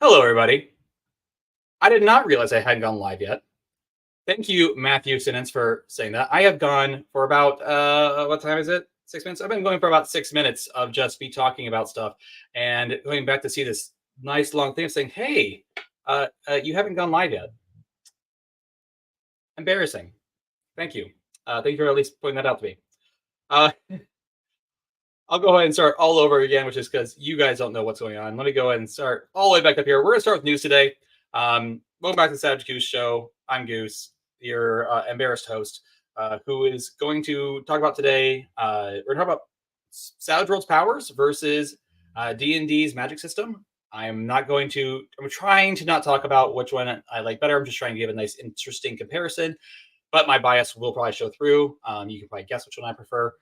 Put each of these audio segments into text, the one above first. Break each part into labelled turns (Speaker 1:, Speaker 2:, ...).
Speaker 1: Hello, everybody. I did not realize I hadn't gone live yet. Thank you, Matthew Sinnons, for saying that. I have gone for about what time is it? 6 minutes. I've been going for about 6 minutes of just me talking about stuff and going back to see this nice long thing saying, "Hey, you haven't gone live yet." Embarrassing. Thank you. Thank you for at least pointing that out to me. Uh, I'll go ahead and start all over again, which is because you guys don't know what's going on. Let me go ahead and start all the way back up here. We're going to start with news today. Welcome back to the Savage Goose Show. I'm Goose, your embarrassed host, who is going to talk about today. We're going to talk about Savage Worlds powers versus D&D's magic system. I'm trying to not talk about which one I like better. I'm just trying to give a nice, interesting comparison. But my bias will probably show through. You can probably guess which one I prefer,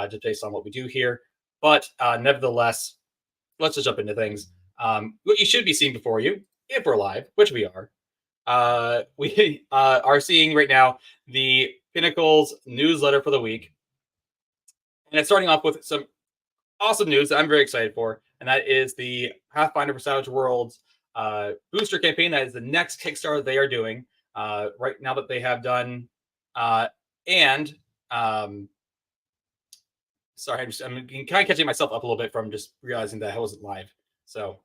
Speaker 1: just based on what we do here. But nevertheless, let's just jump into things. What you should be seeing before you, if we're live, which we we are seeing right now the Pinnacle's newsletter for the week. And it's starting off with some awesome news that I'm very excited for, and that is the Pathfinder for Savage Worlds booster campaign. That is the next Kickstarter they are doing right now that they have done. And sorry, I'm kind of catching myself up a little bit from just realizing that I wasn't live. So,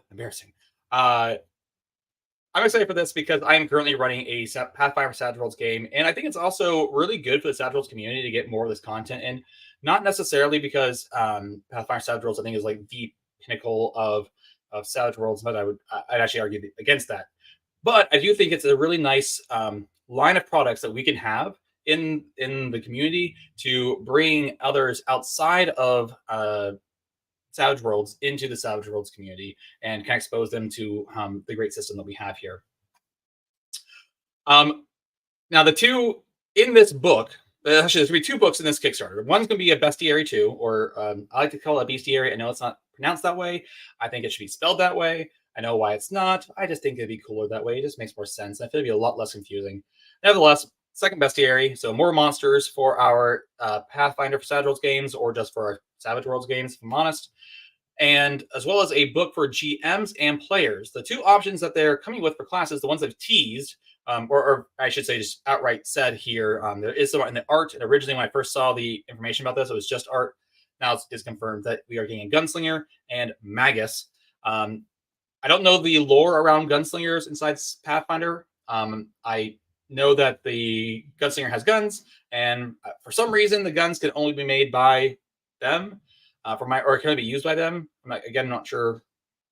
Speaker 1: embarrassing. I'm excited for this because I am currently running a Pathfinder Savage Worlds game, and I think it's also really good for the Savage Worlds community to get more of this content in. Not necessarily because Pathfinder Savage Worlds, I think, is like the pinnacle of Savage Worlds, but I'd actually argue against that. But I do think it's a really nice line of products that we can have in the community to bring others outside of Savage Worlds into the Savage Worlds community and kind of expose them to the great system that we have here. Now, the two in this book, actually, there's going to be two books in this Kickstarter. One's going to be a Bestiary 2, or I like to call it a Bestiary. I know it's not pronounced that way. I think it should be spelled that way. I know why it's not. I just think it'd be cooler that way. It just makes more sense. I feel it'd be a lot less confusing. Nevertheless, second Bestiary, so more monsters for our Pathfinder for Savage Worlds games, or just for our Savage Worlds games, if I'm honest. And as well as a book for GMs and players. The two options that they're coming with for classes, the ones they've teased, or I should say just outright said here, there is some in the art. And originally when I first saw the information about this, it was just art. Now it's confirmed that we are getting a Gunslinger and Magus. I don't know the lore around gunslingers inside Pathfinder. I know that the gunslinger has guns, and for some reason, the guns can only be made by them, or can be used by them. I'm not sure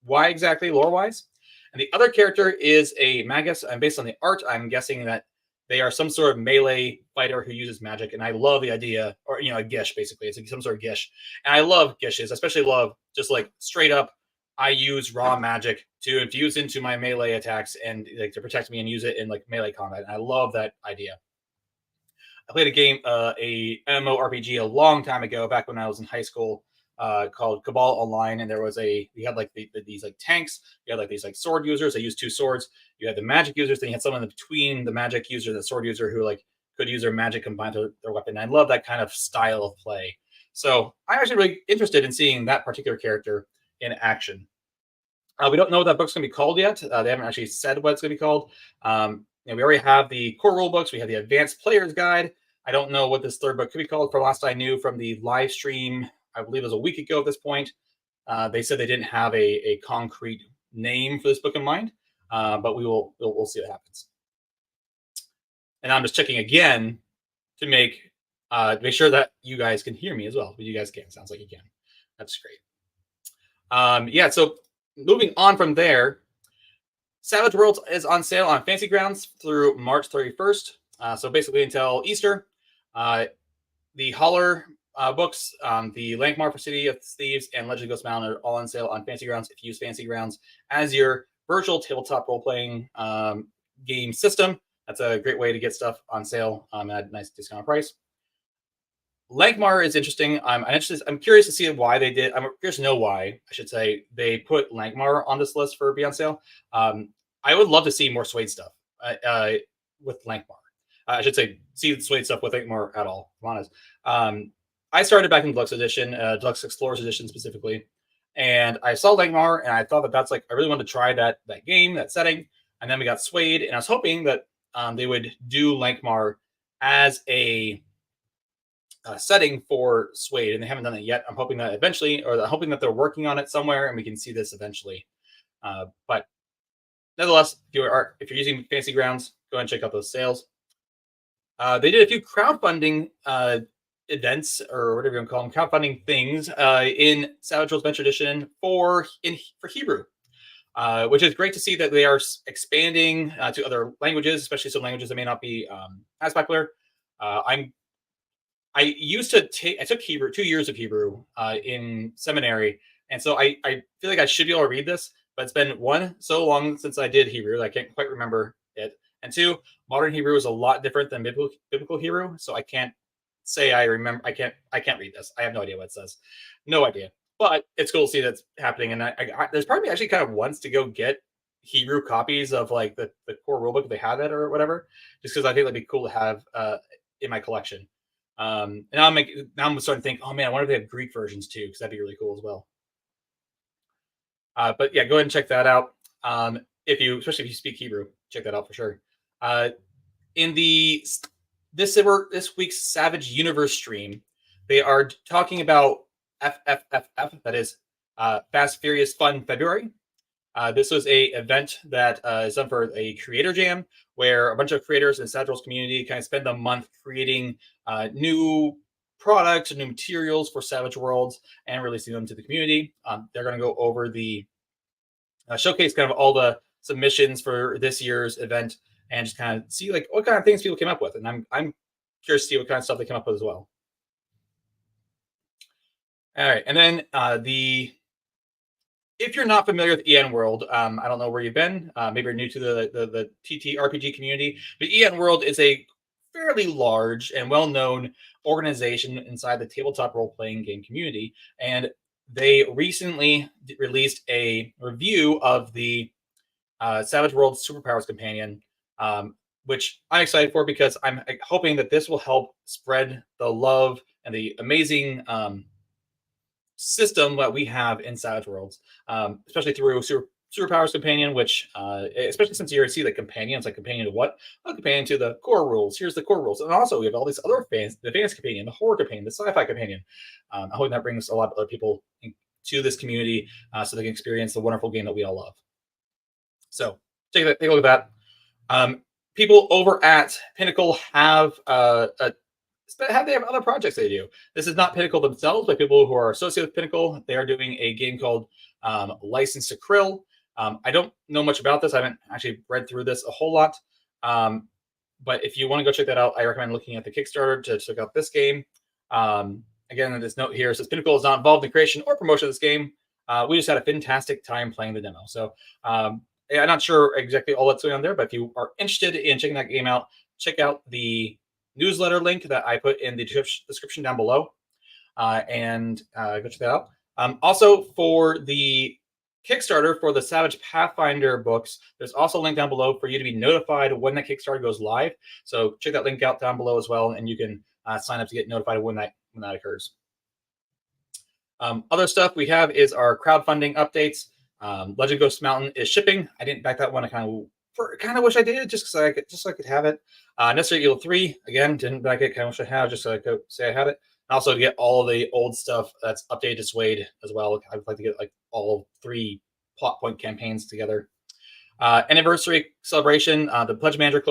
Speaker 1: why exactly lore-wise. And the other character is a Magus, and based on the art, I'm guessing that they are some sort of melee fighter who uses magic, and I love the idea, or a Gish, basically. It's like some sort of Gish. And I love Gishes, especially love just like straight up, I use raw magic to infuse into my melee attacks and like to protect me and use it in like melee combat. And I love that idea. I played a game, a MMORPG a long time ago, back when I was in high school, called Cabal Online, and we had like these like tanks, you had like these like sword users. They used two swords. You had the magic users, then you had someone in between the magic user and the sword user who like could use their magic combined with their weapon. And I love that kind of style of play. So I'm actually really interested in seeing that particular character in action. We don't know what that book's going to be called yet. They haven't actually said what it's going to be called. We already have the core rule books. We have the Advanced Player's Guide. I don't know what this third book could be called. For last I knew from the live stream, I believe it was a week ago at this point, they said they didn't have a concrete name for this book in mind, but we'll see what happens. And I'm just checking again to make sure that you guys can hear me as well. But you guys can. Sounds like you can. That's great. So moving on from there, Savage Worlds is on sale on Fantasy Grounds through March 31st. So basically until Easter. The Holler books, the Lankmar for City of Thieves, and Legend of Ghost Mountain are all on sale on Fantasy Grounds if you use Fantasy Grounds as your virtual tabletop role-playing game system. That's a great way to get stuff on sale at a nice discount price. Lankmar is interesting. I'm curious to see why they did. I'm curious to know why, I should say, they put Lankmar on this list for be on sale. I would love to see more Suede stuff with Lankmar. I should say, see the Suede stuff with Lankmar at all, if I'm honest. I started back in Deluxe Edition, Deluxe Explorers Edition specifically, And I saw Langmar, and I thought that that's like I really wanted to try that game, that setting. And then we got Swayed, and I was hoping that they would do Langmar as a setting for Swayed, and they haven't done it yet. I'm hoping that eventually, or I'm hoping that they're working on it somewhere, and we can see this eventually. But nevertheless, if you're using Fantasy Grounds, go ahead and check out those sales. They did a few crowdfunding events, or whatever you want to call them, crowdfunding things in Savage Worlds Venture Edition for Hebrew, which is great to see that they are expanding to other languages, especially some languages that may not be as popular. I took Hebrew, 2 years of Hebrew in seminary, and so I feel like I should be able to read this, but it's been so long since I did Hebrew that I can't quite remember it. And two, modern Hebrew is a lot different than biblical Hebrew, so I can't say I remember. I can't read this. I have no idea what it says. No idea. But it's cool to see that's happening, and there's part of me actually kind of wants to go get Hebrew copies of like the core rulebook if they have it or whatever, just because I think that'd be cool to have in my collection. And now I'm starting to think, oh man, I wonder if they have Greek versions too, because that'd be really cool as well. But yeah, go ahead and check that out. Especially if you speak Hebrew, check that out for sure. In this week's Savage Universe stream, they are talking about FFFF, that is Fast Furious Fun February. This was a event that is done for a creator jam, where a bunch of creators in the Savage Worlds community kind of spend a month creating new products and new materials for Savage Worlds and releasing them to the community. They're going to go over the showcase kind of all the submissions for this year's event and just kind of see like what kind of things people came up with. And I'm curious to see what kind of stuff they come up with as well. All right, and then if you're not familiar with EN World, I don't know where you've been. Maybe you're new to the TTRPG community, but EN World is a fairly large and well-known organization inside the tabletop role-playing game community, and they recently released a review of the Savage Worlds Superpowers Companion, which I'm excited for because I'm hoping that this will help spread the love and the amazing system that we have in Savage Worlds, especially through Superpowers Companion, which, especially since you already see the companion, it's like companion to what? A companion to the core rules. Here's the core rules. And also we have all these other fans, the advanced companion, the horror companion, the sci-fi companion. I hope that brings a lot of other people to this community so they can experience the wonderful game that we all love. So take a look at that. People over at Pinnacle have they have other projects they do. This is not Pinnacle themselves, but people who are associated with Pinnacle. They are doing a game called License to Krill. I don't know much about this. I haven't actually read through this a whole lot. But if you want to go check that out, I recommend looking at the Kickstarter to check out this game. Again, this note here says Pinnacle is not involved in the creation or promotion of this game. We just had a fantastic time playing the demo. So I'm not sure exactly all that's going on there, but if you are interested in checking that game out, check out the newsletter link that I put in the description down below, and go check that out. Also, for the Kickstarter for the Savage Pathfinder books, there's also a link down below for you to be notified when that Kickstarter goes live. So check that link out down below as well, and you can sign up to get notified when that occurs. Other stuff we have is our crowdfunding updates. Legend Ghost Mountain is shipping. I didn't back that one. I kind of wish I did, just so I could have it. Necessary Evil 3, again, didn't back it. Kind of wish I had, just so I could say I had it. And also to get all the old stuff that's updated to Swayed as well. I'd like to get like all 3 plot point campaigns together. Anniversary celebration. The Pledge Manager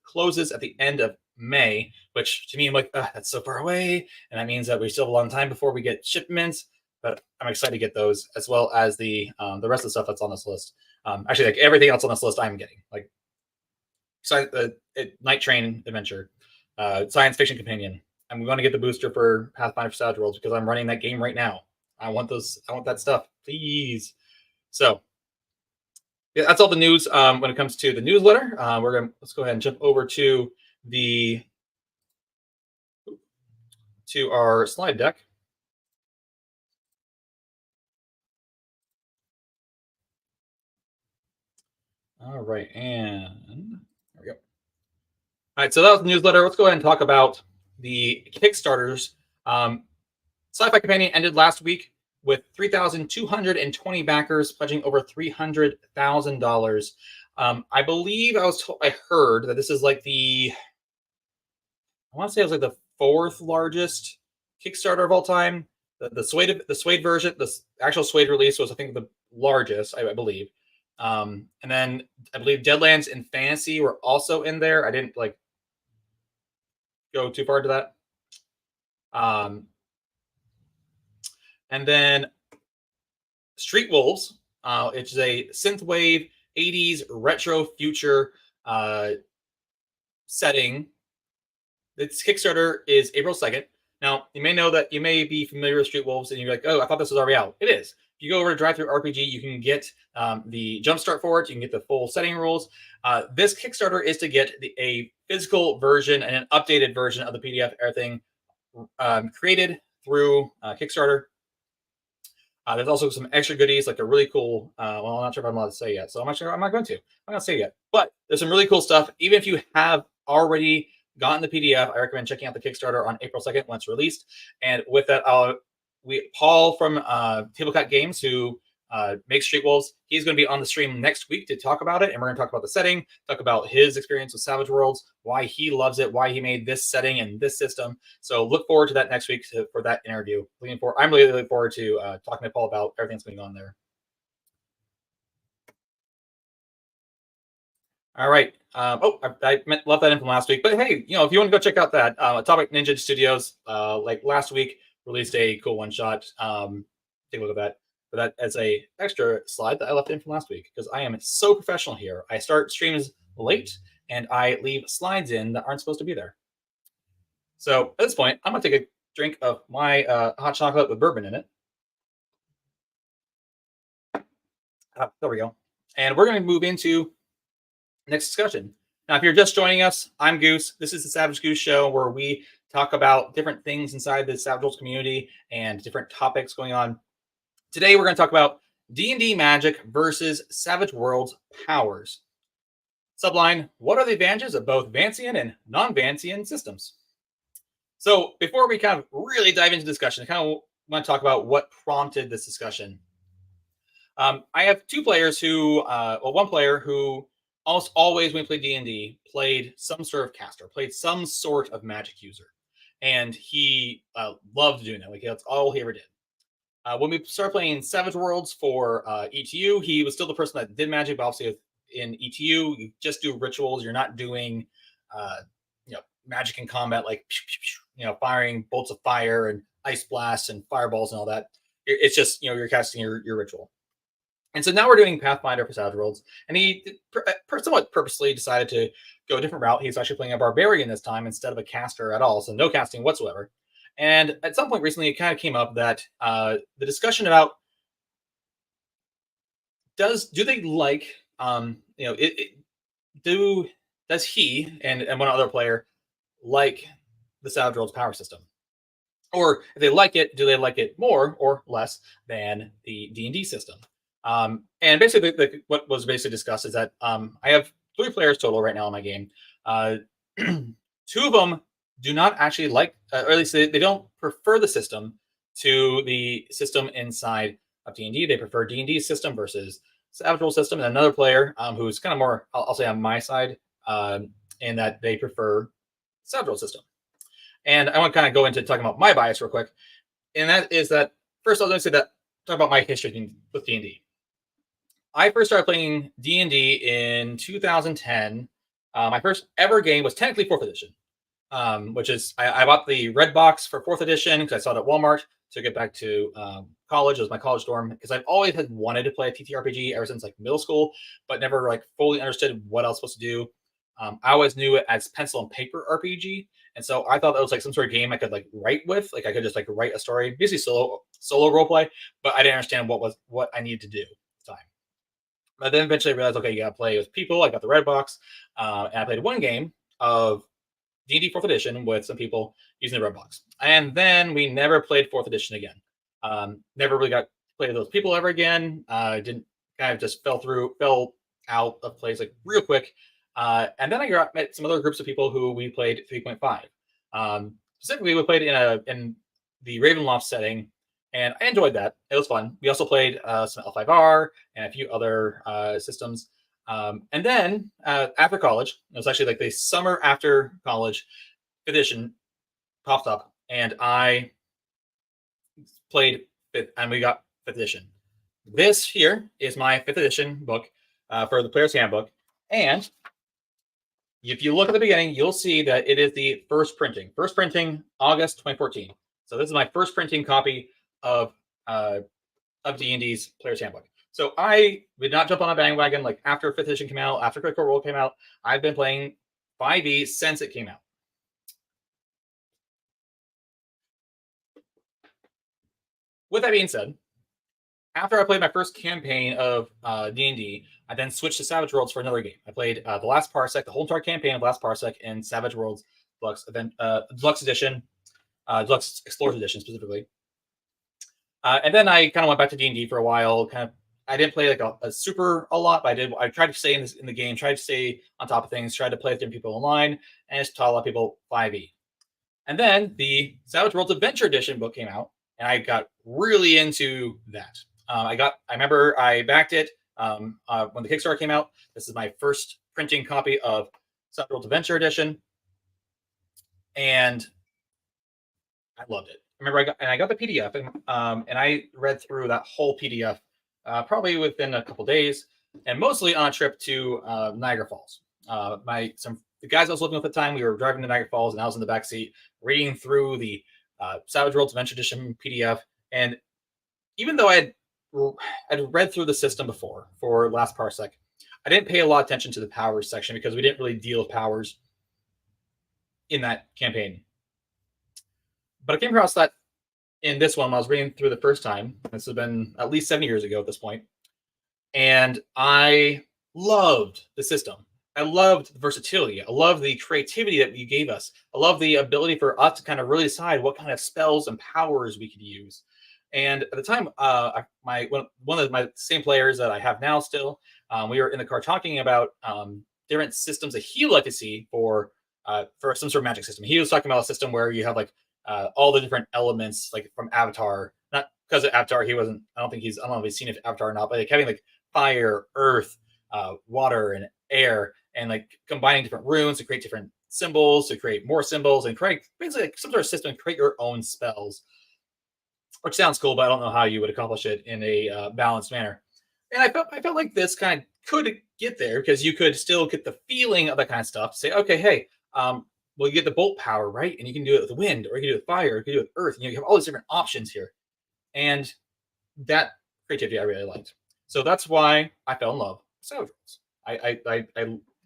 Speaker 1: closes at the end of May, which to me, I'm like, that's so far away, and that means that we still have a long time before we get shipments. But I'm excited to get those, as well as the rest of the stuff that's on this list. Actually, like everything else on this list, I'm getting. Like, Night Train Adventure, Science Fiction Companion. I'm going to get the booster for Pathfinder for Savage Worlds because I'm running that game right now. I want those. I want that stuff, please. So, yeah, that's all the news when it comes to the newsletter. Let's go ahead and jump over to our slide deck. All right, and there we go. All right, so that was the newsletter. Let's go ahead and talk about the Kickstarters. Sci-Fi Companion ended last week. with 3,220 backers pledging over $300,000. I believe I heard that this is like I want to say it was like the fourth largest Kickstarter of all time. The Suede version, the actual Suede release was I think the largest, I believe. And then I believe Deadlands and Fantasy were also in there. I didn't like go too far into that. And then Street Wolves, it's a synthwave 80s retro future setting. Its Kickstarter is April 2nd. Now, you may be familiar with Street Wolves and you're like, oh, I thought this was already out. It is. If you go over to Drive Through RPG, you can get the jumpstart for it. You can get the full setting rules. This Kickstarter is to get a physical version and an updated version of the PDF, everything created through Kickstarter. There's also some extra goodies, like a really cool. Well, I'm not sure if I'm allowed to say yet, so I'm not going to. I'm not going to say yet. But there's some really cool stuff. Even if you have already gotten the PDF, I recommend checking out the Kickstarter on April 2nd when it's released. And with that, Paul from Tabletop Games, who makes Street Wolves, he's going to be on the stream next week to talk about it. And we're going to talk about the setting, talk about his experience with Savage Worlds, why he loves it, why he made this setting and this system. So look forward to that next week for that interview. I'm really looking forward to talking to Paul about everything that's going on there. All right. I left that in from last week, but hey, if you want to go check out that Atomic Ninja Studios, like last week, released a cool one shot. Take a look at that. But that as a extra slide that I left in from last week, because I am so professional here. I start streams late and I leave slides in that aren't supposed to be there. So at this point, I'm gonna take a drink of my hot chocolate with bourbon in it. There we go. And we're going to move into next discussion. Now, if you're just joining us, I'm Goose. This is the Savage Goose Show, where we talk about different things inside the Savage Worlds community and different topics going on. Today, we're going to talk about D&D Magic versus Savage Worlds powers. Subline, what are the advantages of both Vancian and non-Vancian systems? So before we kind of really dive into discussion, I kind of want to talk about what prompted this discussion. I have two players who, one player who almost always when we played D&D played some sort of caster, played some sort of magic user. And he loved doing that. Like that's all he ever did. When we started playing Savage Worlds for ETU, he was still the person that did magic, but obviously in ETU, you just do rituals. You're not doing, magic in combat, like, firing bolts of fire and ice blasts and fireballs and all that. It's just, you're casting your ritual. And so now we're doing Pathfinder for Savage Worlds, and he somewhat purposely decided to go a different route. He's actually playing a barbarian this time instead of a caster at all, so no casting whatsoever. And at some point recently, it kind of came up that the discussion about does they like does he and one other player like the Savage Worlds power system, or if they like it, do they like it more or less than the D&D system? And basically, what was basically discussed is that I have 3 players total right now in my game. 2 of them do not actually like, or at least they don't prefer the system to the system inside of D&D. They prefer D&D system versus Savage Worlds system. And another player who's kind of more, I'll say on my side, in that they prefer Savage Worlds system. And I want to kind of go into talking about my bias real quick. And that is that, first I was going to say that, talk about my history with D&D. I first started playing D&D in 2010. My first ever game was technically 4th edition, which is I bought the red box for 4th edition because I saw it at Walmart. Took it back to college. It was my college dorm because I've always had wanted to play a TTRPG ever since like middle school, but never like fully understood what I was supposed to do. I always knew it as pencil and paper RPG, and so I thought that was like some sort of game I could like write with. Like I could just like write a story, basically solo role play, but I didn't understand what I needed to do at the time. But then eventually I realized, okay, you got to play with people. I got the red box, and I played one game of D&D 4th edition with some people using the red box. And then we never played 4th edition again. Never really got to play with those people ever again. Didn't kind of just fell out of place like real quick. And then I met some other groups of people who we played 3.5. Specifically, we played in the Ravenloft setting and I enjoyed that. It was fun. We also played some L5R and a few other systems. And then after college, it was actually like the summer after college, fifth edition popped up, and I played fifth, and we got fifth edition. This here is my fifth edition book for the Player's Handbook, and if you look at the beginning, you'll see that it is the first printing. First printing, August 2014. So this is my first printing copy of D&D's Player's Handbook. So I did not jump on a bandwagon like after 5th edition came out, after Critical Role came out. I've been playing 5e since it came out. With that being said, after I played my first campaign of D&D, I then switched to Savage Worlds for another game. I played The Last Parsec, the whole entire campaign of Last Parsec in Savage Worlds Deluxe Edition, Deluxe Explorers Edition specifically. And then I kind of went back to D&D for a while. I didn't play like a super a lot, but I tried to stay in the game, tried to stay on top of things, tried to play with different people online, and just taught a lot of people 5e. And then the Savage Worlds Adventure Edition book came out, and I got really into that. I remember I backed it when the Kickstarter came out. This is my first printing copy of Savage Worlds Adventure Edition, and I loved it. I remember I got the PDF, and I read through that whole PDF probably within a couple days, and mostly on a trip to Niagara Falls. The guys I was living with at the time, we were driving to Niagara Falls, and I was in the back seat reading through the Savage Worlds Adventure Edition PDF. And even though I'd read through the system before for Last Parsec, I didn't pay a lot of attention to the powers section because we didn't really deal with powers in that campaign. But I came across that in this one when I was reading through the first time. This has been at least 7 years ago at this point. And I loved the system. I loved the versatility. I loved the creativity that you gave us. I love the ability for us to kind of really decide what kind of spells and powers we could use. And at the time, one of my same players that I have now still, we were in the car talking about different systems that he would like to see for some sort of magic system. He was talking about a system where you have like all the different elements, like from Avatar. Not because of Avatar, I don't know if he's seen Avatar or not, but like having like fire, earth, water, and air, and like combining different runes to create different symbols, to create more symbols, and create basically like some sort of system to create your own spells. Which sounds cool, but I don't know how you would accomplish it in a balanced manner. And I felt like this kind of could get there because you could still get the feeling of that kind of stuff. Say, okay, hey, well, you get the bolt power, right? And you can do it with wind, or you can do it with fire, or you can do it with earth. And you have all these different options here. And that creativity I really liked. So that's why I fell in love with Savage Worlds. I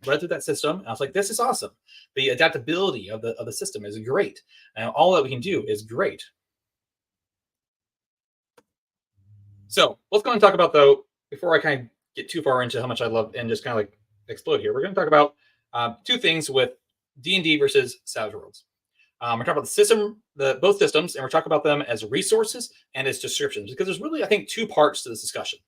Speaker 1: read through that system, and I was like, this is awesome. The adaptability of the system is great. And all that we can do is great. So let's go and talk about, though, before I kind of get too far into how much I love and just kind of like explode here, we're going to talk about two things with D&D versus Savage Worlds. We're talking about the system, both systems, and we're talking about them as resources and as descriptions, because there's really, I think, two parts to this discussion.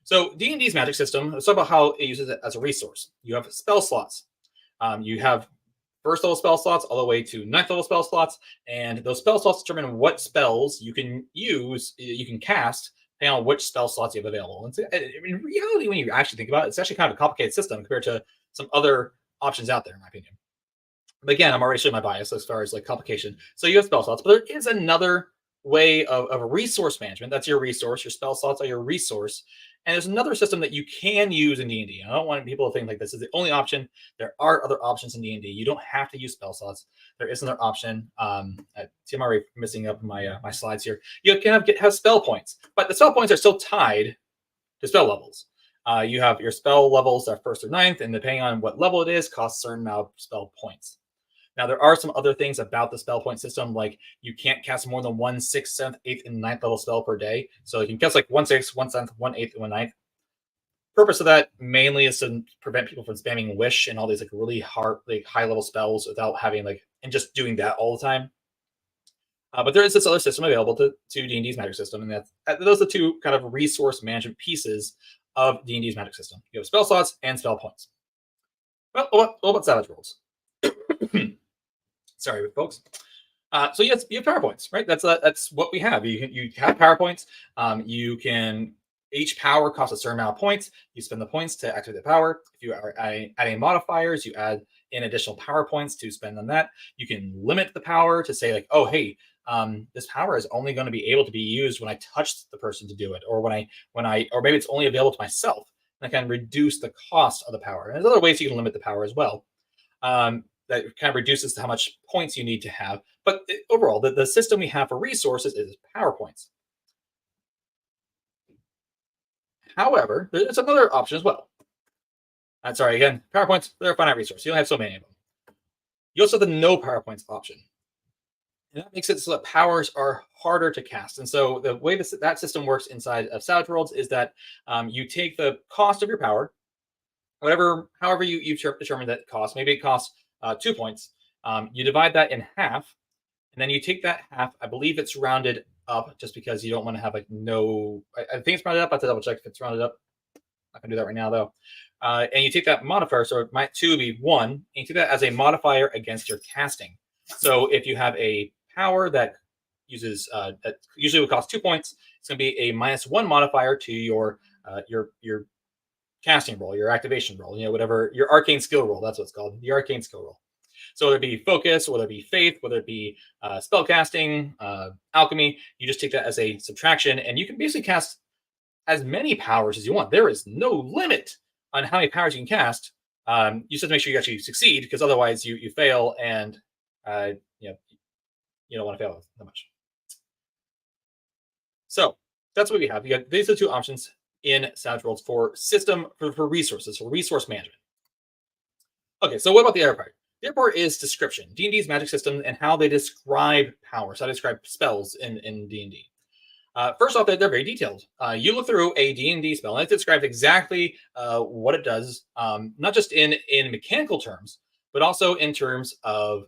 Speaker 1: So D&D's magic system, let's talk about how it uses it as a resource. You have spell slots. You have first level spell slots all the way to ninth level spell slots, and those spell slots determine what spells you can use, you can cast, depending on which spell slots you have available. And in reality, when you actually think about it, it's actually kind of a complicated system compared to some other options out there, in my opinion. But again, I'm already showing my bias as far as like complication. So you have spell slots, but there is another way of resource management. That's your resource. Your spell slots are your resource. And there's another system that you can use in D&D. I don't want people to think like this is the only option. There are other options in D&D. You don't have to use spell slots. There is another option. See, I'm already missing up my my slides here. You can have spell points, but the spell points are still tied to spell levels. You have your spell levels that are 1st or 9th, and depending on what level it is, costs a certain amount of spell points. Now, there are some other things about the spell point system, like you can't cast more than 1 6th, 7th, 8th, and 9th level spell per day. So you can cast like 1 6th, 1 7th, 1 8th, and 1 9th. Purpose of that mainly is to prevent people from spamming Wish and all these like really hard, like high level spells without having like, and just doing that all the time. But there is this other system available to D&D's magic system, and those are the two kind of resource management pieces of D&D's magic system. You have spell slots and spell points. Well, what about Savage Worlds? Sorry, folks. So yes, you have PowerPoints, right? That's what we have. You have PowerPoints. You can each power costs a certain amount of points. You spend the points to activate the power. If you are adding modifiers, you add in additional PowerPoints to spend on that. You can limit the power to say like, oh hey, this power is only going to be able to be used when I touch the person to do it, or or maybe it's only available to myself. And I can reduce the cost of the power. And there's other ways you can limit the power as well. That kind of reduces how much points you need to have. But overall, the system we have for resources is PowerPoints. However, there's another option as well. I'm sorry, again, PowerPoints, they're a finite resource. You don't have so many of them. You also have the no PowerPoints option. And that makes it so that powers are harder to cast. And so the way that system works inside of Savage Worlds is that you take the cost of your power, however you determine that cost. Maybe it costs 2 points. You divide that in half, and then you take that half. I believe it's rounded up, just because you don't want to have like no. I think it's rounded up. I have to double check if it's rounded up. Not gonna do that right now though. And you take that modifier, so it might two be one, and you take that as a modifier against your casting. So if you have a power that uses that usually would cost 2 points, it's going to be a -1 modifier to your casting roll, your activation roll, whatever your arcane skill roll. That's what it's called, the arcane skill roll. So whether it be focus, whether it be faith, whether it be spell casting, alchemy, you just take that as a subtraction, and you can basically cast as many powers as you want. There is no limit on how many powers you can cast. You just have to make sure you actually succeed, because otherwise you fail, and uh, you know you don't want to fail that much. So that's what we have. You got these are the two options in Savage Worlds for system for resources, for resource management. Okay, so what about the other part? The other part is description. D&D's magic system and how they describe powers, how they describe spells in D&D. First off, they're very detailed. You look through a D&D spell, and it describes exactly what it does, not just in mechanical terms, but also in terms of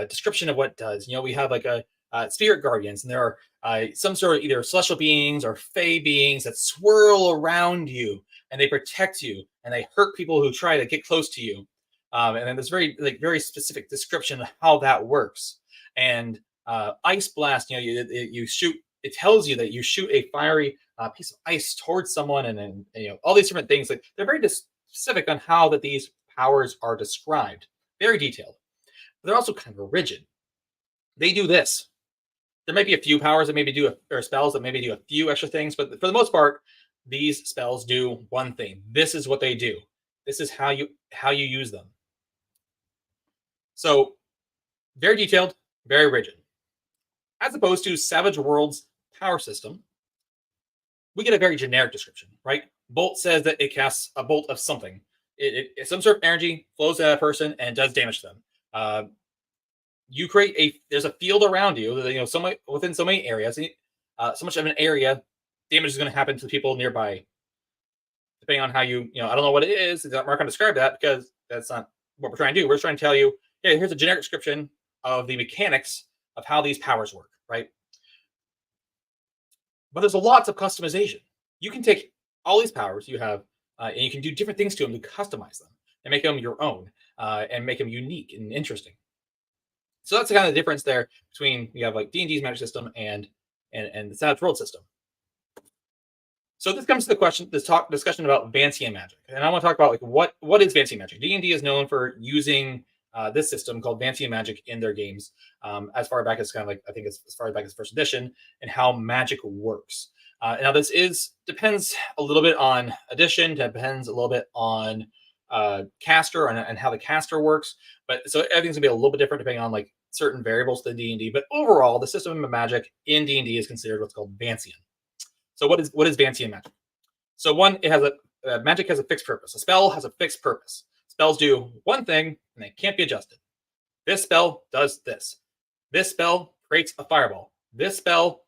Speaker 1: description of what it does. We have like a spirit guardians, and there are some sort of either celestial beings or fey beings that swirl around you, and they protect you, and they hurt people who try to get close to you. And then there's very specific description of how that works. And ice blast, you shoot. It tells you that you shoot a fiery piece of ice towards someone, and then all these different things. Like, they're very specific on how that these powers are described, very detailed. But they're also kind of rigid. They do this. There might be a few powers that maybe do or spells that maybe do a few extra things, but for the most part, these spells do one thing. This is what they do. This is how you use them. So very detailed, very rigid. As opposed to Savage Worlds power system, we get a very generic description, right? Bolt says that it casts a bolt of something. It some sort of energy flows at a person and does damage to them. You create there's a field around you, within so many areas, so much of an area, damage is going to happen to the people nearby. Depending on how I don't know what it is. I'm not going to describe that, because that's not what we're trying to do. We're trying to tell you, hey, here's a generic description of the mechanics of how these powers work, right? But there's lots of customization. You can take all these powers you have, and you can do different things to them to customize them and make them your own, and make them unique and interesting. So that's the kind of difference there between you have like D&D's magic system and the Savage World system. So this comes to the discussion about Vancian Magic, and I want to talk about like what is Vancian Magic. D&D is known for using this system called Vancian Magic in their games, as far back as I think as far back as first edition, and how magic works. Now this depends a little bit on edition, depends a little bit on caster and how the caster works, but so everything's gonna be a little bit different depending on like certain variables to D&D. But overall, the system of magic in D&D is considered what's called Vancian. So what is Vancian magic? So one, it has magic has a fixed purpose. A spell has a fixed purpose. Spells do one thing, and they can't be adjusted. This spell does this. This spell creates a fireball. This spell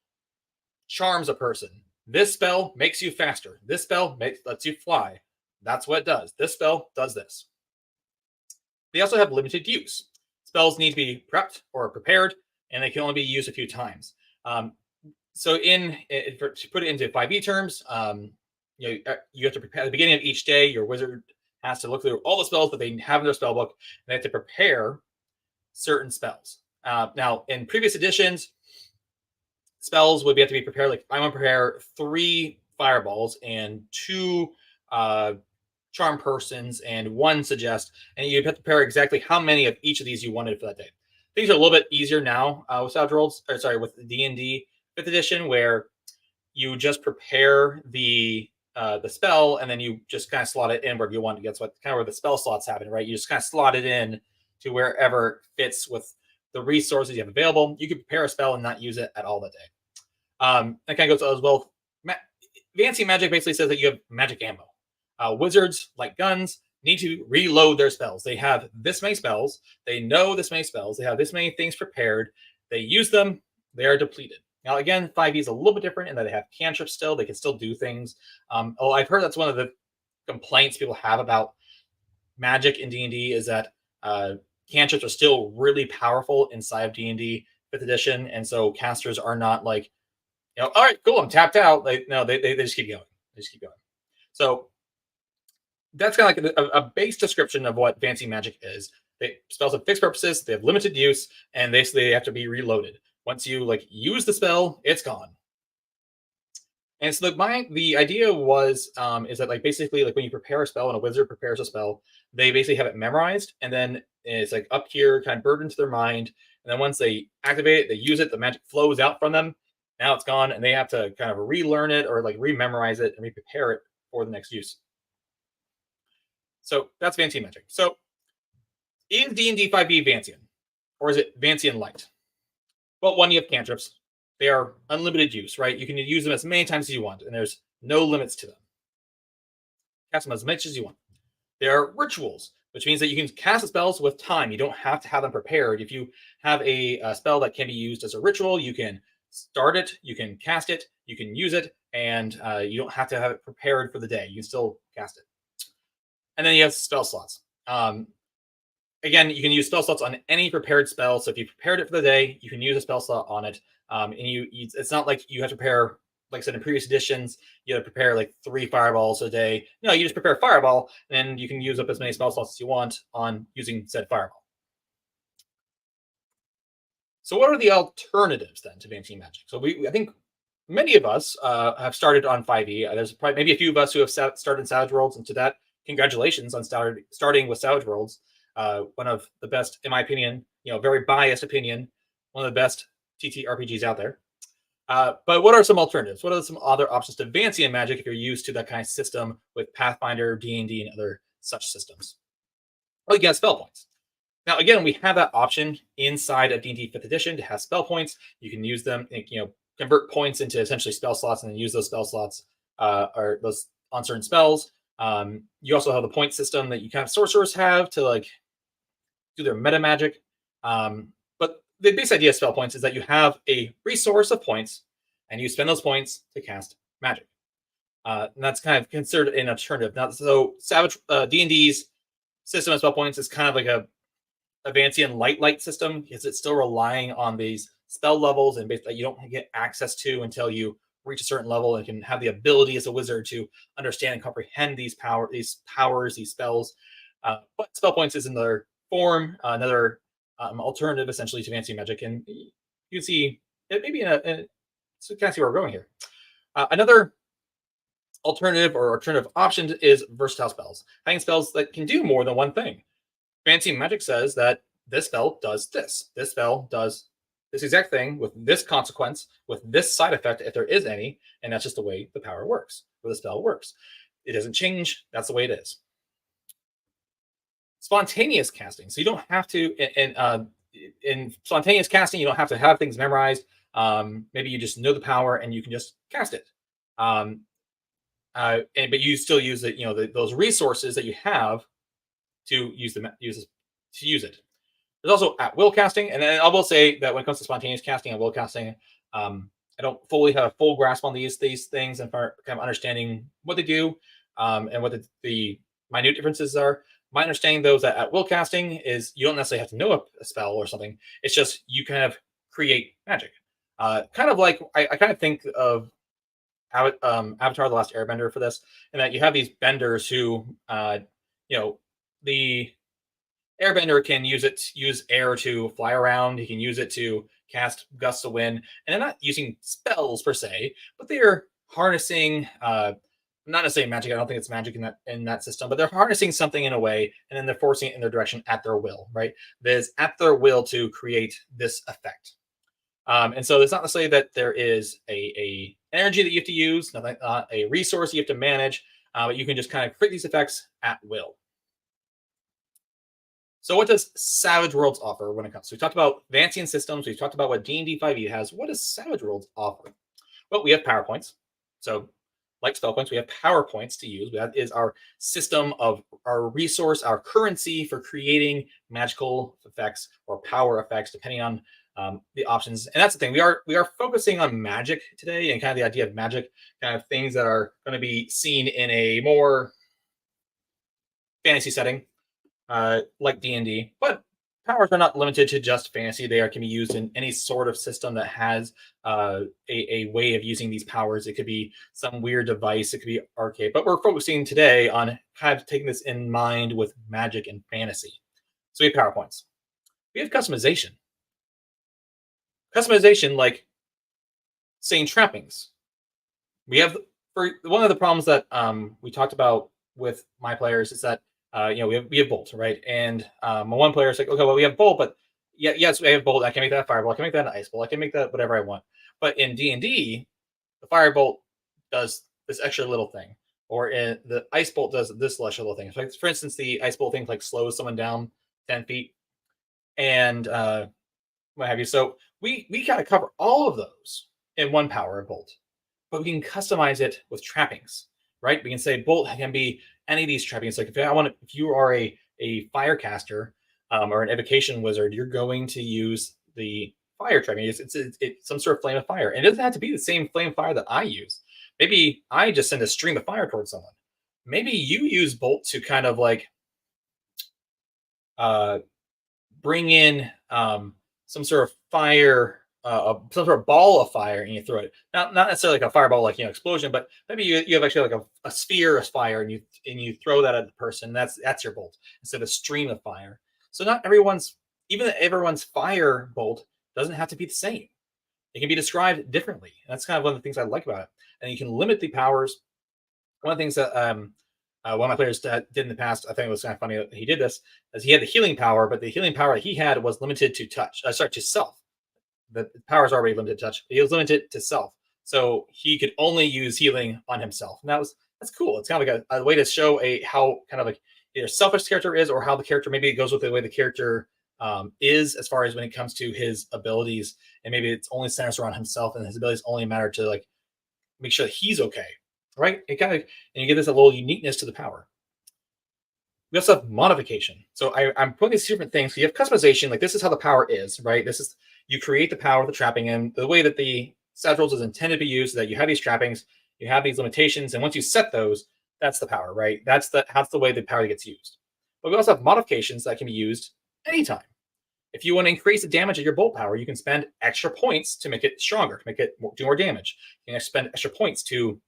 Speaker 1: charms a person. This spell makes you faster. This spell lets you fly. That's what it does. This spell does this. They also have limited use. Spells need to be prepped or prepared, and they can only be used a few times. So to put it into 5e terms, you have to prepare at the beginning of each day. Your wizard has to look through all the spells that they have in their spell book, and they have to prepare certain spells. Now, in previous editions, spells would have to be prepared. Like I want to prepare 3 fireballs and 2 uh, charm persons and 1 suggest, and you have to prepare exactly how many of each of these you wanted for that day. Things are a little bit easier now with Savage Worlds, or sorry, with D&D 5th edition, where you just prepare the spell and then you just kind of slot it in wherever you want. That's what kind of where the spell slots happen, right? You just kind of slot it in to wherever it fits with the resources you have available. You can prepare a spell and not use it at all that day. That kind of goes as well. Vancian Magic basically says that you have magic ammo. Wizards, like guns, need to reload their spells. They have this many spells. They know this many spells. They have this many things prepared. They use them. They are depleted. Now, again, 5e is a little bit different in that they have cantrips still. They can still do things. I've heard that's one of the complaints people have about Magic in D&D is that cantrips are still really powerful inside of D&D 5th edition, and so casters are not like, all right, cool, I'm tapped out. They just keep going. They just keep going. So that's kind of like a base description of what Vancian Magic is. Spells have fixed purposes, they have limited use, and they have to be reloaded. Once you use the spell, it's gone. And so the idea was is that basically when you prepare a spell and a wizard prepares a spell, they basically have it memorized, and then it's up here, kind of burned into their mind. And then once they activate it, they use it, the magic flows out from them. Now it's gone, and they have to kind of relearn it or rememorize it and re-prepare it for the next use. So that's Vancian Magic. So is D&D 5e Vancian, or is it Vancian Light? Well, one, you have cantrips. They are unlimited use, right? You can use them as many times as you want, and there's no limits to them. Cast them as much as you want. There are rituals, which means that you can cast the spells with time. You don't have to have them prepared. If you have a spell that can be used as a ritual, you can start it, you can cast it, you can use it, and you don't have to have it prepared for the day. You can still cast it. And then you have spell slots. Again, you can use spell slots on any prepared spell. So if you prepared it for the day, you can use a spell slot on it. And it's not like you have to prepare, like I said in previous editions, you have to prepare 3 fireballs a day. No, you just prepare a fireball, and you can use up as many spell slots as you want on using said fireball. So what are the alternatives then to Vancian Magic? So I think many of us have started on 5e. There's probably maybe a few of us who have started Savage Worlds, and to that, congratulations on starting with Savage Worlds. One of the best, in my opinion, very biased opinion, one of the best TTRPGs out there. But what are some alternatives? What are some other options to Vancian Magic if you're used to that kind of system with Pathfinder, D&D, and other such systems? Well, you get spell points. Now, again, we have that option inside of D&D 5th edition to have spell points. You can use them, convert points into essentially spell slots, and then use those spell slots or those on certain spells. You also have the point system that you kind of sorcerers have to do their meta magic. But the base idea of spell points is that you have a resource of points, and you spend those points to cast magic. And that's kind of considered an alternative. Now, so Savage D&D's system of spell points is kind of like a Vancian light system, because it's still relying on these spell levels and basically you don't get access to until you reach a certain level and can have the ability as a wizard to understand and comprehend these powers, these spells. But spell points is another form, another alternative essentially to Vancian Magic, and you can see it maybe so you can see where we're going here. Another alternative option is versatile spells, having spells that can do more than one thing. Vancian Magic says that this spell does this. This spell does this exact thing with this consequence, with this side effect, if there is any, and that's just the way the power works, or the spell works. It doesn't change. That's the way it is. Spontaneous casting. So you don't have to, in spontaneous casting, you don't have to have things memorized. Maybe you just know the power and you can just cast it. But you still use it, those resources that you have to use it. There's also at will casting, and then I will say that when it comes to spontaneous casting and will casting, I don't fully have a full grasp on these things and kind of understanding what they do and what the minute differences are. My understanding, though, is that at will casting is you don't necessarily have to know a spell or something. It's just you kind of create magic. Kind of like I kind of think of Avatar: The Last Airbender for this, and that you have these benders who, Airbender can use air to fly around. He can use it to cast gusts of wind, and they're not using spells per se, but they are harnessing. Not necessarily magic. I don't think it's magic in that system, but they're harnessing something in a way, and then they're forcing it in their direction at their will. Right? There's at their will to create this effect. And so it's not necessarily that there is a energy that you have to use, nothing, a resource you have to manage, but you can just kind of create these effects at will. So what does Savage Worlds offer when it comes? So we talked about Vancian systems. We've talked about what D&D 5e has. What does Savage Worlds offer? Well, we have power points. So like spell points, we have power points to use. That is our system of our resource, our currency for creating magical effects or power effects, depending on the options. And that's the thing. We are focusing on magic today, and kind of the idea of magic, kind of things that are going to be seen in a more fantasy setting, like D&D. But powers are not limited to just fantasy. They can be used in any sort of system that has a way of using these powers. It could be some weird device. It could be arcade. But we're focusing today on kind of taking this in mind with magic and fantasy. So we have power points. We have customization. Customization, like saying trappings. We have, for one of the problems that we talked about with my players is that we have bolt, right? And one player is like, okay, well, we have bolt, but yes, we have bolt. I can make that a fireball. I can make that an ice bolt. I can make that whatever I want. But in D&D, the firebolt does this extra little thing, or the ice bolt does this extra little thing. Like, for instance, the ice bolt thing like slows someone down 10 feet, and what have you. So we kind of cover all of those in one power of bolt, but we can customize it with trappings, right? We can say bolt can be any of these trappings. Like if you are a fire caster or an evocation wizard, you're going to use the fire trapping. It's some sort of flame of fire, and it doesn't have to be the same flame of fire that I use. Maybe I just send a stream of fire towards someone. Maybe you use bolt to kind of like bring in some sort of fire, some sort of ball of fire, and you throw it. Not necessarily like a fireball, like explosion, but maybe you have actually like a sphere of fire, and you throw that at the person. That's your bolt instead of a stream of fire. So not even everyone's fire bolt doesn't have to be the same. It can be described differently. And that's kind of one of the things I like about it. And you can limit the powers. One of the things that one of my players did in the past, I think it was kind of funny that he did this, is he had the healing power, but the healing power that he had was limited to to self. The power is already limited to touch. He was limited to self. So he could only use healing on himself. And that's cool. It's kind of like a way to show how kind of like either selfish character is, or how the character, maybe it goes with the way the character is as far as when it comes to his abilities. And maybe it's only centers around himself, and his abilities only matter to like make sure that he's okay. Right? It kind of, and you give this a little uniqueness to the power. We also have modification. So I'm putting these different things. So you have customization, like this is how the power is, right? This is, you create the power with the trapping, and the way that the Savage Worlds is intended to be used is that you have these trappings, you have these limitations, and once you set those, that's the power, right? That's the way the power gets used. But we also have modifications that can be used anytime. If you want to increase the damage of your bolt power, you can spend extra points to make it stronger, to make it do more damage. You can spend extra points to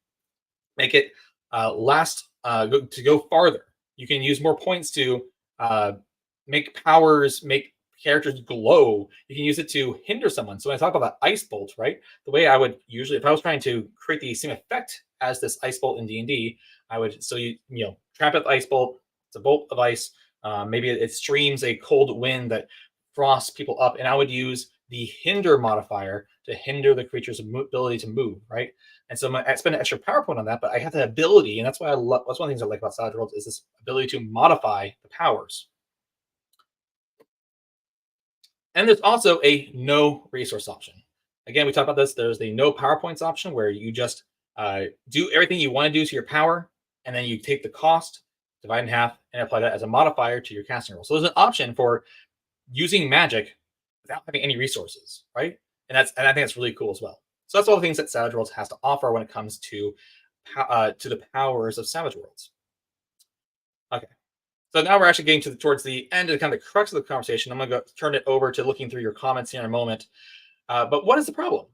Speaker 1: make it to go farther. You can use more points to make characters glow. You can use it to hinder someone. So when I talk about ice bolt, right? The way I would usually, if I was trying to create the same effect as this ice bolt in D&D, I would, so you trap it with ice bolt. It's a bolt of ice. Maybe it streams a cold wind that frosts people up, and I would use the hinder modifier to hinder the creature's ability to move, right? And so I spend an extra power point on that, but I have the ability, and that's why that's one of the things I like about Savage Worlds, is this ability to modify the powers. And there's also a no resource option. Again, we talked about this. There's the no PowerPoints option, where you just do everything you want to do to your power, and then you take the cost, divide in half, and apply that as a modifier to your casting roll. So there's an option for using magic without having any resources, right? And I think that's really cool as well. So that's all the things that Savage Worlds has to offer when it comes to the powers of Savage Worlds. Okay, so now we're actually getting towards the end of kind of the crux of the conversation. I'm going to turn it over to looking through your comments here in a moment. But what is the problem?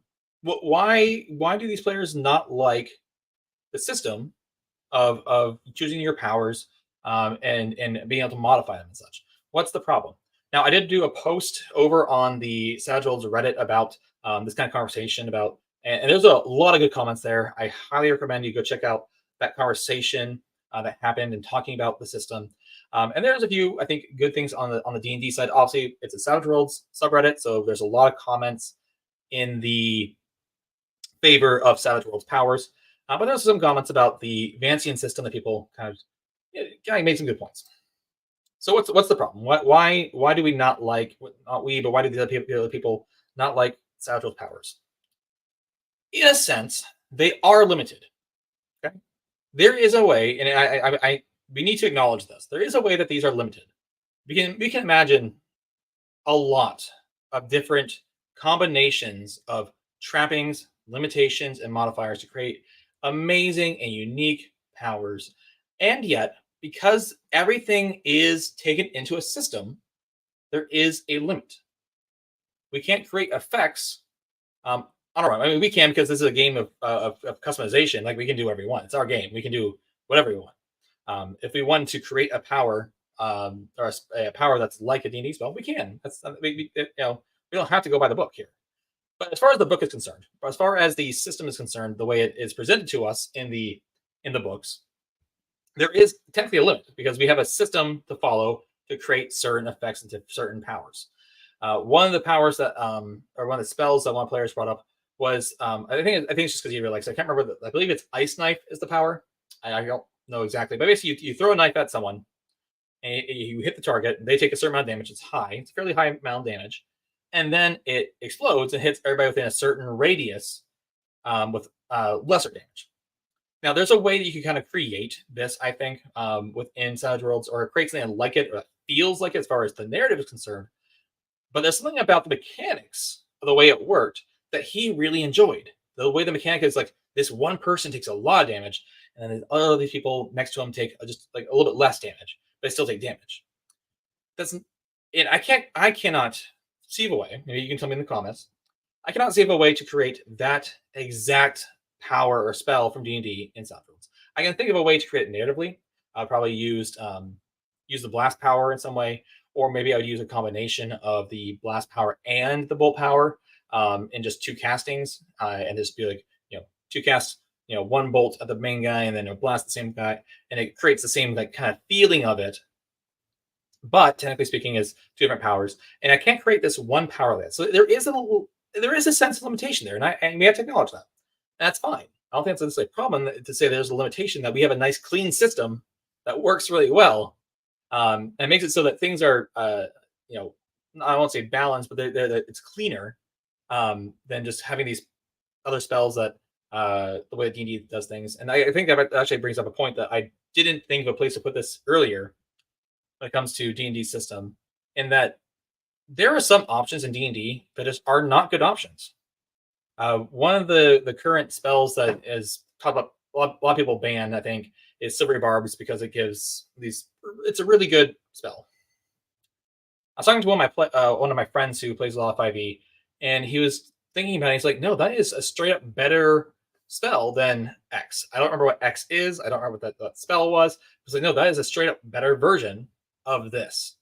Speaker 1: Why do these players not like the system of choosing your powers and being able to modify them and such? What's the problem? Now, I did do a post over on the Savage Worlds Reddit about this kind of conversation about, and there's a lot of good comments there. I highly recommend you go check out that conversation that happened and talking about the system. And there's a few, I think, good things on the D&D side. Obviously, it's a Savage Worlds subreddit, so there's a lot of comments in the favor of Savage Worlds powers. But there's some comments about the Vancian system that people kind of made some good points. So what's the problem? Why do we not like, not we, but why do the other people not like Savage Worlds powers? In a sense, they are limited. Okay, there is a way, and we need to acknowledge this. There is a way that these are limited. We can imagine a lot of different combinations of trappings, limitations, and modifiers to create amazing and unique powers. And yet, because everything is taken into a system, there is a limit. We can't create effects on our own. I mean, we can, because this is a game of customization. Like, we can do whatever we want. It's our game. We can do whatever we want. If we want to create a power, or a power that's like a D&D spell, we can. We don't have to go by the book here. But as far as the book is concerned, as far as the system is concerned, the way it is presented to us in the books, there is technically a limit, because we have a system to follow to create certain effects into certain powers. One of the powers that, or one of the spells that one of the players brought up was, I think it's just because you realize, I can't remember. I believe it's Ice Knife is the power. I don't know exactly, but basically you throw a knife at someone, and you hit the target. They take a certain amount of damage. It's high. It's a fairly high amount of damage, and then it explodes and hits everybody within a certain radius with lesser damage. Now, there's a way that you can kind of create this, I think, within Savage Worlds, or create something like it, or it feels like it as far as the narrative is concerned. But there's something about the mechanics of the way it worked that he really enjoyed. The way the mechanic is, like, this one person takes a lot of damage, and then all of these people next to him take just like a little bit less damage, but they still take damage. Doesn't, and I cannot see a way. Maybe you can tell me in the comments. I cannot see a way to create that exact power or spell from D&D in Savage Worlds. I can think of a way to create it narratively. I'll probably use the blast power in some way, or maybe I would use a combination of the blast power and the bolt power in just two castings, and just be like, two casts, one bolt at the main guy, and then a blast the same guy, and it creates the same like kind of feeling of it. But technically speaking, is two different powers, and I can't create this one power list. So there is a sense of limitation there, and we have to acknowledge that. That's fine. I don't think it's a problem to say there's a limitation, that we have a nice clean system that works really well, and makes it so that things are, I won't say balanced, but it's cleaner than just having these other spells that the way D&D does things. And I think that actually brings up a point that I didn't think of a place to put this earlier when it comes to D&D system, in that there are some options in D&D that just are not good options. One of the current spells that is talked about, a lot of people ban, I think, is Silvery Barbs, because it gives these. It's a really good spell. I was talking to one of my friends who plays a lot of 5e, and he was thinking about it. He's like, "No, that is a straight up better spell than X." I don't remember what X is. I don't remember what that spell was. He's like, "No, that is a straight up better version of this."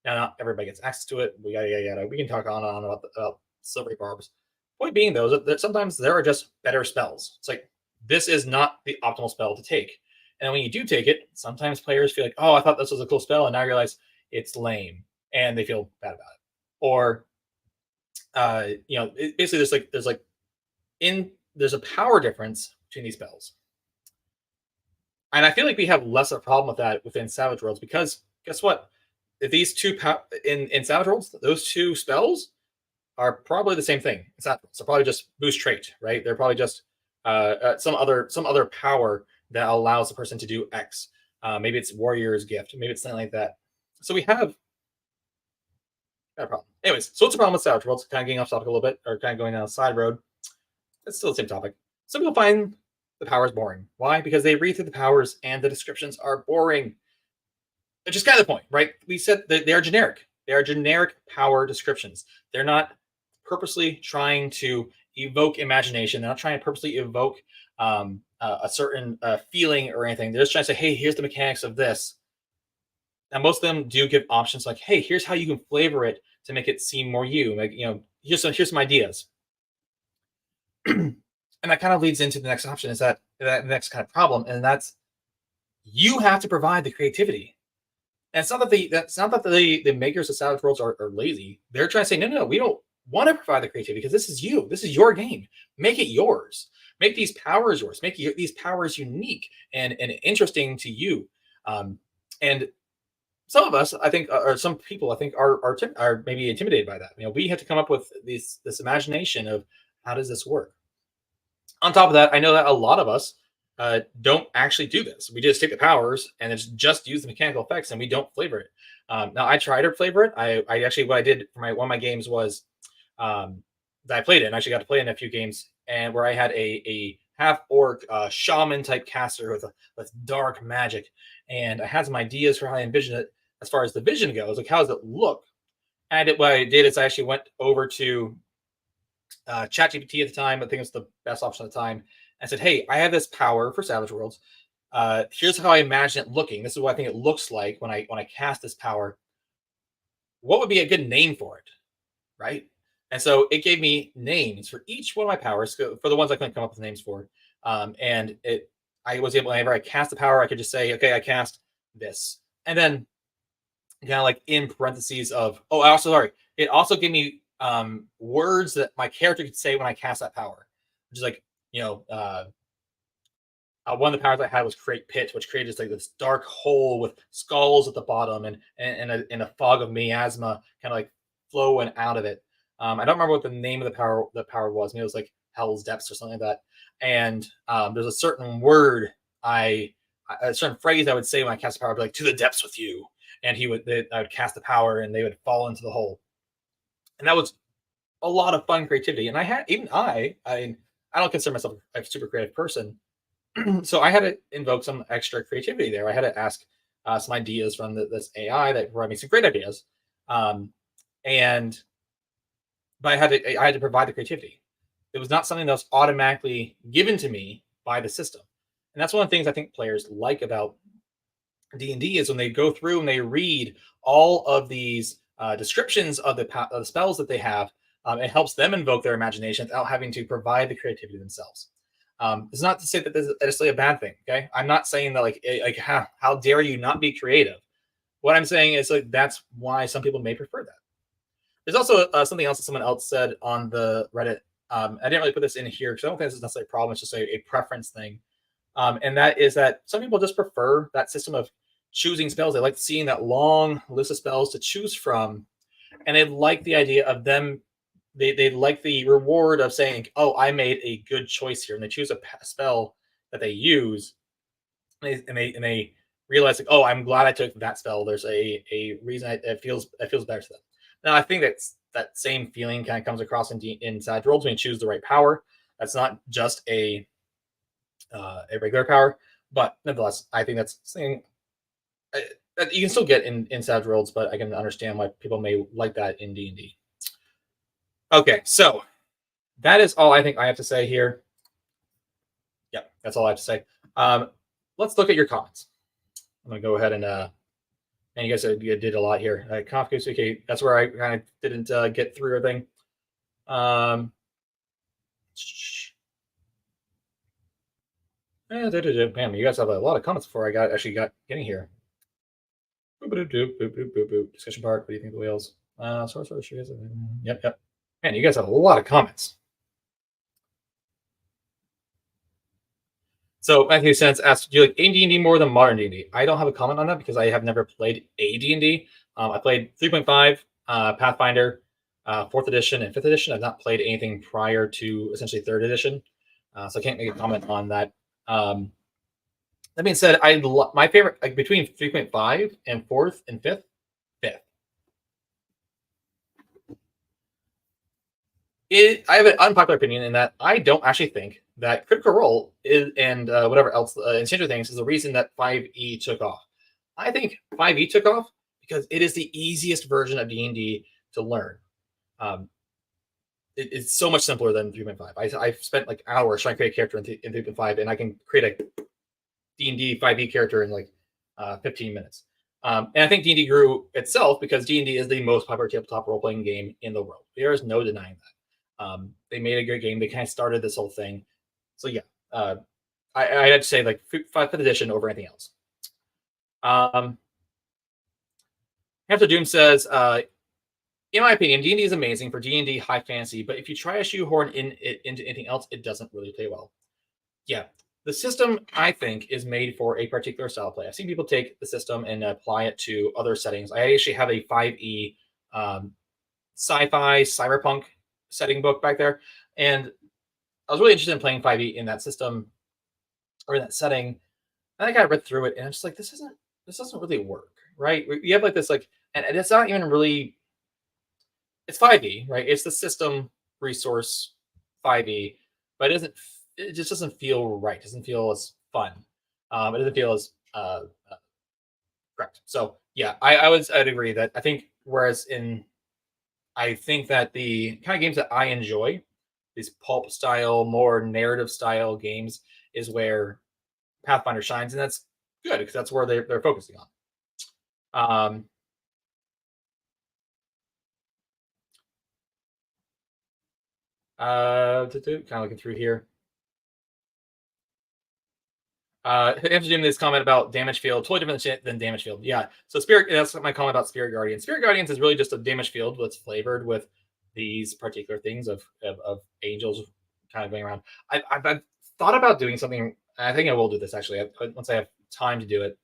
Speaker 1: Now, not everybody gets access to it. We can talk on and on about Silvery Barbs. Point being, though, that sometimes there are just better spells. It's like, this is not the optimal spell to take. And when you do take it, sometimes players feel like, "Oh, I thought this was a cool spell," and now I realize it's lame, and they feel bad about it. Or, basically, there's a power difference between these spells. And I feel like we have less of a problem with that within Savage Worlds, because guess what? If these two in Savage Worlds, those two spells are probably the same thing. It's not. So probably just boost trait, right? They're probably just some other power that allows the person to do X. Maybe it's Warrior's Gift. Maybe it's something like that. So we have a problem. Anyways, so what's the problem with Savage Worlds? Kind of getting off topic a little bit, or kind of going down a side road. It's still the same topic. Some people find the powers boring. Why? Because they read through the powers and the descriptions are boring. Which is kind of the point, right? We said that they are generic. They are generic power descriptions. They're not purposely trying to evoke imagination. They're not trying to purposely evoke a certain feeling or anything. They're just trying to say, "Hey, here's the mechanics of this." And most of them do give options like, hey, here's how you can flavor it to make it seem more you. Like, here's some ideas. And that kind of leads into the next option, is that next kind of problem, and that's you have to provide the creativity. And it's not that the makers of Savage Worlds are lazy. They're trying to say, no, we don't want to provide the creativity because this is you. This is your game. Make it yours. Make these powers yours. Make these powers unique and interesting to you. And some of us, I think, or some people, I think, are maybe intimidated by that. We have to come up with this imagination of how does this work. On top of that, I know that a lot of us don't actually do this. We just take the powers and it's just use the mechanical effects, and we don't flavor it. Now, I tried to flavor it. I actually, what I did for one of my games was that I played it, and I actually got to play in a few games, and where I had a half orc shaman type caster with dark magic, and I had some ideas for how I envisioned it as far as the vision goes, like how does it look. And what I did is I actually went over to ChatGPT at the time. I think it's the best option at the time. I said, hey, I have this power for Savage Worlds. Here's how I imagine it looking. This is what I think it looks like when I cast this power. What would be a good name for it, right? And so it gave me names for each one of my powers, for the ones I couldn't come up with names for. And I was able, whenever I cast the power, I could just say, okay, I cast this. And then kind of like in parentheses of, it also gave me words that my character could say when I cast that power, which is like, one of the powers I had was create pit, which created just like this dark hole with skulls at the bottom and a fog of miasma kind of like flowing out of it. I don't remember what the name of the power was. Maybe it was like Hell's Depths or something like that. And there's a certain word a certain phrase I would say when I cast the power, I'd be like, to the depths with you. And I would cast the power and they would fall into the hole. And that was a lot of fun creativity. And I don't consider myself a super creative person. So I had to invoke some extra creativity there. I had to ask some ideas from this AI that provided me some great ideas. But I had to provide the creativity. It was not something that was automatically given to me by the system. And that's one of the things I think players like about D&D is when they go through and they read all of these descriptions of the spells that they have. It helps them invoke their imagination without having to provide the creativity themselves. It's not to say that this is necessarily a bad thing. Okay, I'm not saying that how dare you not be creative. What I'm saying is like that's why some people may prefer that. There's also something else that someone else said on the Reddit. I didn't really put this in here because I don't think this is necessarily a problem. It's just a preference thing. And that is that some people just prefer that system of choosing spells. They like seeing that long list of spells to choose from. And they like the idea of them. They like the reward of saying, oh, I made a good choice here. And they choose a spell that they use. And they realize, like, oh, I'm glad I took that spell. There's a reason it feels better to them. Now, I think that same feeling kind of comes across in Savage Worlds when you choose the right power. That's not just a regular power, but nonetheless, I think that's something that you can still get in Savage Worlds, but I can understand why people may like that in D&D. Okay, so that is all I think I have to say here. Yeah, that's all I have to say. Let's look at your comments. I'm going to go ahead and you guys did a lot here. Conf Goose, okay, that's where I kind of didn't get through everything. Man, you guys have a lot of comments before I actually got getting here. Discussion part. What do you think of the whales? Yep. Man, you guys have a lot of comments. So Matthew Sense asks, do you like D&D more than modern D&D? I don't have a comment on that because I have never played a D&D. I played 3.5, Pathfinder, 4th edition, and 5th edition. I've not played anything prior to essentially 3rd edition, so I can't make a comment on that. That being said, my favorite, like between 3.5 and 4th and 5th. I have an unpopular opinion in that I don't actually think that Critical Role is, and whatever else in Stranger Things is the reason that 5e took off. I think 5e took off because it is the easiest version of D&D to learn. It's so much simpler than 3.5. I've spent like hours trying to create a character in 3.5, and I can create a D&D 5e character in like 15 minutes. And I think D&D grew itself because D&D is the most popular tabletop role-playing game in the world. There is no denying that. They made a good game. They kind of started this whole thing. So yeah, uh, I'd say like fifth edition over anything else. Hamster Doom says, in my opinion, D&D is amazing for D&D high fantasy, but if you try to shoehorn it into anything else, it doesn't really play well. Yeah, the system, I think, is made for a particular style of play. I've seen people take the system and apply it to other settings. I actually have a 5e sci-fi cyberpunk setting book back there, and I was really interested in playing 5e in that system or in that setting. And I kind of read through it, and I'm just like, this doesn't really work, right? You have like this like, and it's not even really. It's 5e, right? It's the system resource 5e, but it just doesn't feel right. It doesn't feel as fun. It doesn't feel as correct. So yeah, I'd agree that I think I think that the kind of games that I enjoy, these pulp style, more narrative style games, is where Pathfinder shines, and that's good because that's where they're focusing on. Kind of looking through here. Interesting this comment about damage field, totally different than damage field. Yeah. So that's my comment about Spirit Guardians. Spirit Guardians is really just a damage field that's flavored with these particular things of angels kind of going around. I've thought about doing something. I think I will do this actually once I have time to do it.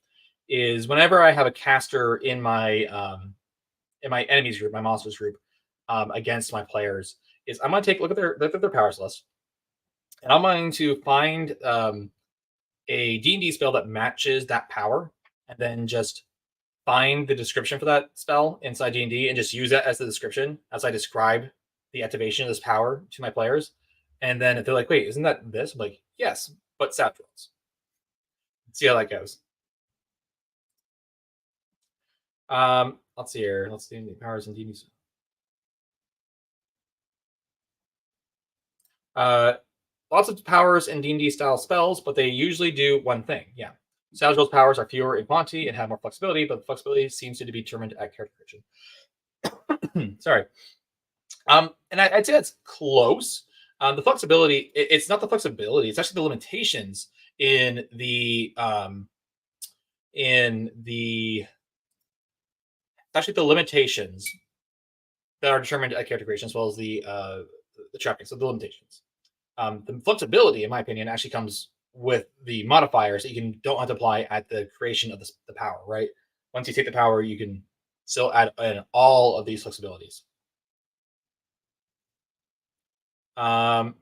Speaker 1: Is whenever I have a caster in my enemies group, my monsters group, against my players, is I'm going to take a look at their powers list, and I'm going to find a D&D spell that matches that power, and then just find the description for that spell inside D&D and just use that as the description as I describe the activation of this power to my players. And then if they're like, wait, isn't that this? I'm like, yes, but Savage rolls. See how that goes. Let's see here. Let's see the powers in D&D. Lots of powers in D&D style spells, but they usually do one thing. Yeah. Savage World's powers are fewer in quantity and have more flexibility, but the flexibility seems to be determined at character creation. Sorry. And I'd say that's close. The flexibility, it's not the flexibility, it's actually the limitations in the actually the limitations that are determined at character creation as well as the trapping. So the limitations. The flexibility, in my opinion, actually comes with the modifiers that you don't have to apply at the creation of the power, right? Once you take the power, you can still add in all of these flexibilities. Kind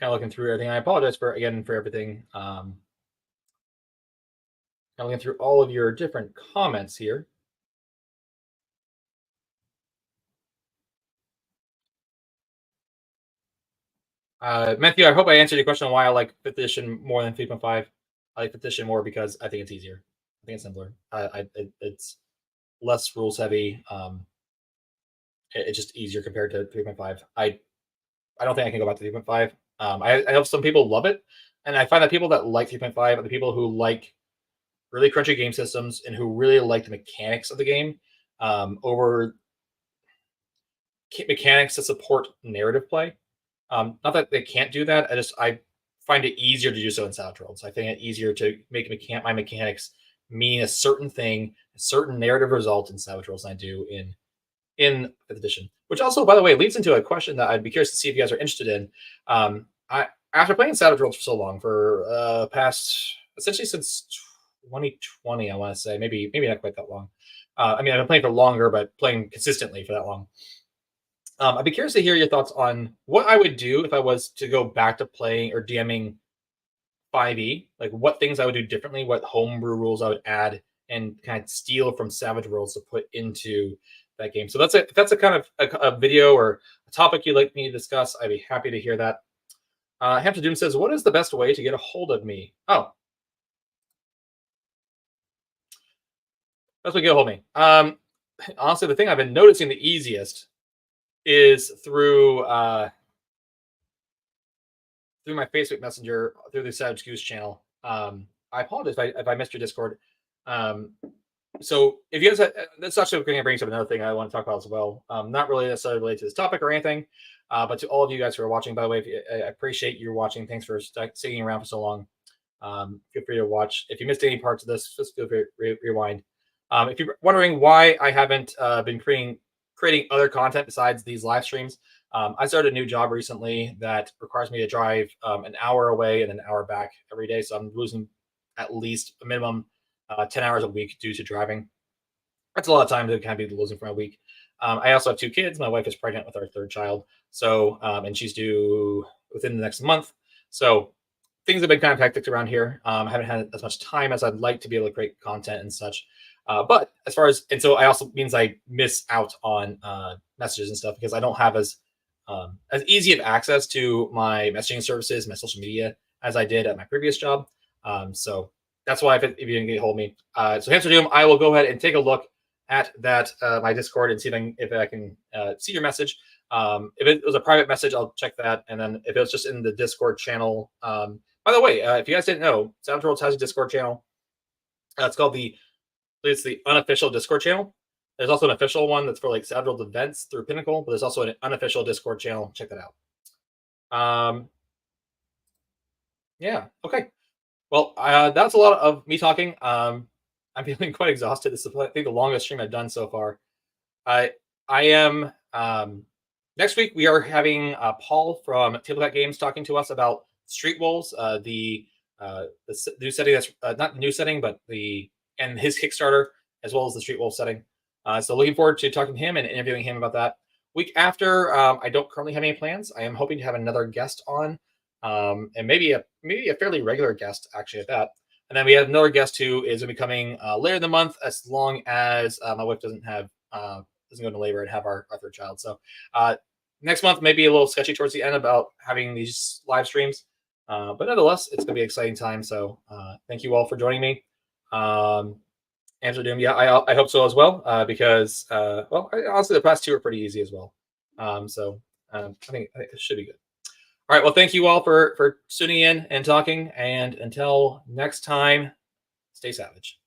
Speaker 1: of looking through everything. I apologize for everything. Kind of looking through all of your different comments here. Matthew, I hope I answered your question on why I like 5th edition more than 3.5. I like 5th edition more because I think it's easier. I think it's simpler. It's less rules heavy. It's just easier compared to 3.5. I don't think I can go back to 3.5. I know some people love it, and I find that people that like 3.5 are the people who like really crunchy game systems and who really like the mechanics of the game over mechanics that support narrative play. Not that they can't do that. I find it easier to do so in Savage Worlds. I think it easier to make my mechanics mean a certain thing, a certain narrative result in Savage Worlds than I do in 5th edition. Which also, by the way, leads into a question that I'd be curious to see if you guys are interested in. After playing Savage Worlds for so long, for past essentially since 2020, I want to say maybe not quite that long. I mean, I've been playing for longer, but playing consistently for that long. I'd be curious to hear your thoughts on what I would do if I was to go back to playing or DMing 5e. Like what things I would do differently, what homebrew rules I would add, and kind of steal from Savage Worlds to put into that game. So that's a kind of a video or a topic you'd like me to discuss, I'd be happy to hear that. Hamster Doom says, "What is the best way to get a hold of me?" Oh, best way to get a hold of me. Honestly, the thing I've been noticing the easiest is through through my Facebook Messenger through the Savage Goose channel. I apologize if I missed your Discord. So if you guys, that's actually going to bring up another thing I want to talk about as well. Not really necessarily related to this topic or anything, but to all of you guys who are watching. By the way, I appreciate you watching. Thanks for sticking around for so long. Feel free to watch. If you missed any parts of this, just feel free to rewind. If you're wondering why I haven't been creating other content besides these live streams, I started a new job recently that requires me to drive an hour away and an hour back every day. So I'm losing at least a minimum 10 hours a week due to driving. That's a lot of time to kind of be losing for a week. I also have 2 kids. My wife is pregnant with our 3rd child. So, and she's due within the next month. So things have been kind of hectic around here. I haven't had as much time as I'd like to be able to create content and such. But as far as, and so I also means I miss out on messages and stuff because I don't have as easy of access to my messaging services, my social media as I did at my previous job. So that's why if you didn't get a hold of me. So Hamster Doom, I will go ahead and take a look at that, my Discord, and see if I can see your message. If it was a private message, I'll check that. And then if it was just in the Discord channel, by the way, if you guys didn't know, Savage Worlds has a Discord channel. It's called it's the unofficial Discord channel. There's also an official one that's for like Savage Worlds events through Pinnacle, but there's also an unofficial Discord channel. Check that out. Yeah. Okay. Well, that's a lot of me talking. I'm feeling quite exhausted. This is, I think, the longest stream I've done so far. I am. Next week we are having Paul from Tabletop Games talking to us about Street Wolves, the new setting that's not the new setting, but and his Kickstarter, as well as the Street Wolves setting. So looking forward to talking to him and interviewing him about that. Week after, I don't currently have any plans. I am hoping to have another guest on, and maybe a fairly regular guest actually at that. And then we have another guest who is going to be coming later in the month, as long as my wife doesn't go into labor and have our 3rd child. So next month may be a little sketchy towards the end about having these live streams, but nonetheless, it's going to be an exciting time. So thank you all for joining me. Angela Doom, yeah, I hope so as well, because honestly, the past 2 are pretty easy as well. So I think it should be good. All right, well, thank you all for tuning in and talking, and until next time, stay savage.